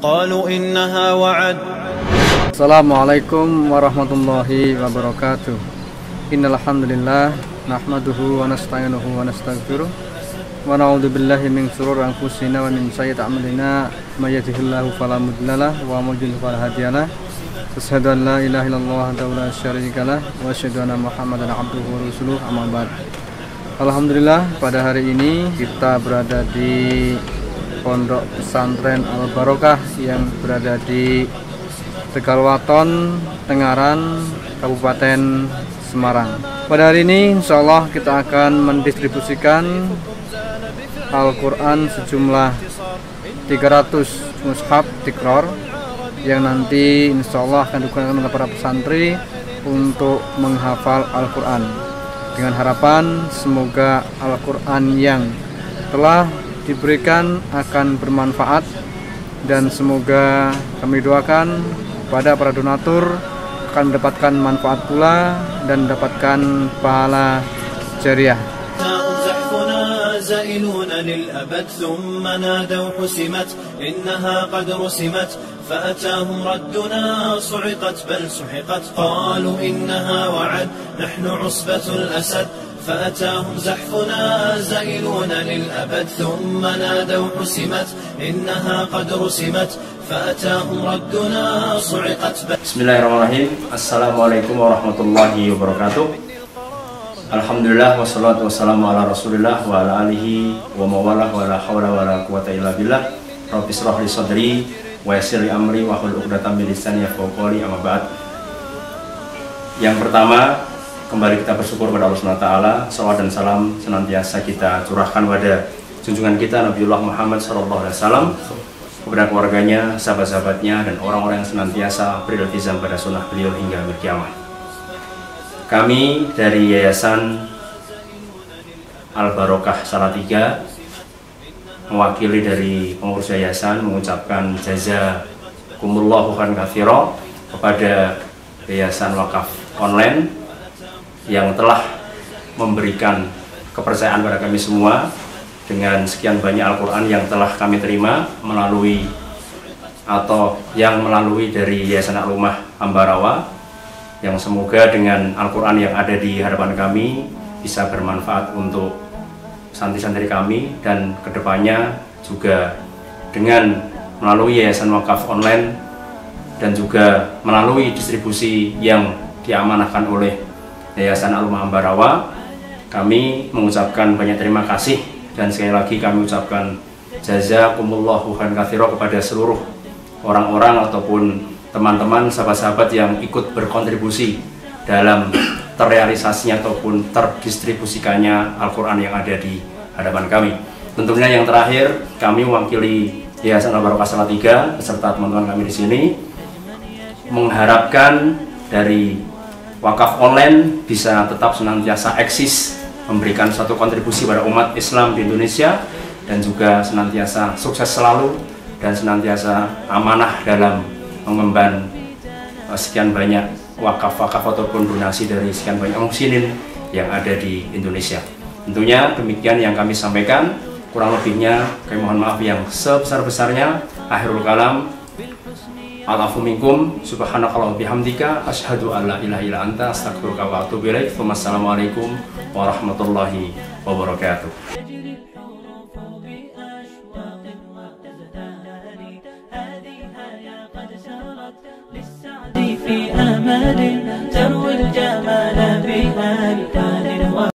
قالوا إنها وعد. Assalamualaikum warahmatullahi wabarakatuh. Innal hamdalillah nahmaduhu wa nasta'inuhu wa nastaghfiruh wa na'udzu billahi min shururi anfusina wa min sayyiati a'malina may yahdihillahu fala mudhillalah wa may yudhlil fala hadiyalah. Asyhadu an la ilaha illallah wahdahu la syarikalah wa asyhadu anna Muhammadan abduhu wa rasuluh, amma ba'd. Alhamdulillah, pada hari ini kita berada di Pondok Pesantren Al Barokah yang berada di Tegalwaton, Tengaran, Kabupaten Semarang. Pada hari ini insya Allah kita akan mendistribusikan Al-Quran sejumlah 300 mushaf tikror yang nanti insya Allah akan digunakan oleh para pesantri untuk menghafal Al-Quran, dengan harapan semoga Al-Quran yang telah diberikan akan bermanfaat, dan semoga kami doakan pada para donatur akan mendapatkan manfaat pula dan mendapatkan pahala jariah. زائلون للأبد ثم نادوا حسمت إنها قد رسمت فأتاهم ردنا صعقت بل سحقت قالوا إنها وعد نحن عصبة الأسد فأتاهم زحفنا زائلون للأبد ثم نادوا حسمت إنها قد رسمت فأتاهم ردنا صعقت. Bismillahirrahmanirrahim. Assalamualaikum warahmatullahi wabarakatuh. Alhamdulillah wassalatu wassalamu ala rasulillah wa ala alihi wa mawalah wa la hawla wa la quwata illa billah. Rabbi shrah li sadri wa yassir li amri wa hlul 'uqdatam min lisani yafqahu qawli, amma ba'd. Yang pertama, kembali kita bersyukur kepada Allah Subhanahu wa taala. Shalawat dan salam senantiasa kita curahkan pada junjungan kita Nabiullah Muhammad sallallahu alaihi wasallam, kepada keluarganya, sahabat-sahabatnya, dan orang-orang yang senantiasa beriltizam pada sunnah beliau hingga akhir kiamat. Kami dari Yayasan Al Barokah Salatiga, mewakili dari pengurus yayasan, mengucapkan jazakumullahu khairan katsira kepada Yayasan Wakaf Online yang telah memberikan kepercayaan pada kami semua dengan sekian banyak Al-Quran yang telah kami terima melalui dari Yayasan Al-Ummah Ambarawa, yang semoga dengan Al-Quran yang ada di hadapan kami bisa bermanfaat untuk santri-santri kami, dan kedepannya juga dengan melalui Yayasan Wakaf Online dan juga melalui distribusi yang diamanahkan oleh Yayasan Al-Ummah Ambarawa, kami mengucapkan banyak terima kasih, dan sekali lagi kami ucapkan jazakumullahu khairan katsira kepada seluruh orang-orang ataupun teman-teman, sahabat-sahabat yang ikut berkontribusi dalam terrealisasinya ataupun terdistribusikannya Al-Quran yang ada di hadapan kami. Tentunya yang terakhir, kami mewakili Yayasan Al Barokah Salatiga beserta teman-teman kami di sini mengharapkan dari Wakaf Online bisa tetap senantiasa eksis, memberikan suatu kontribusi pada umat Islam di Indonesia, dan juga senantiasa sukses selalu dan senantiasa amanah dalam mengemban sekian banyak wakaf-wakaf ataupun donasi dari sekian banyak muhsinin yang ada di Indonesia. Tentunya demikian yang kami sampaikan, kurang lebihnya kami mohon maaf yang sebesar-besarnya. Akhirul kalam, al-afu minkum, subhanakallah bihamdika, asyhadu an la ilaha illa anta, astaghfiruka wa atubu ilaik. Wassalamualaikum warahmatullahi wabarakatuh. في آمال تروي الجمال بها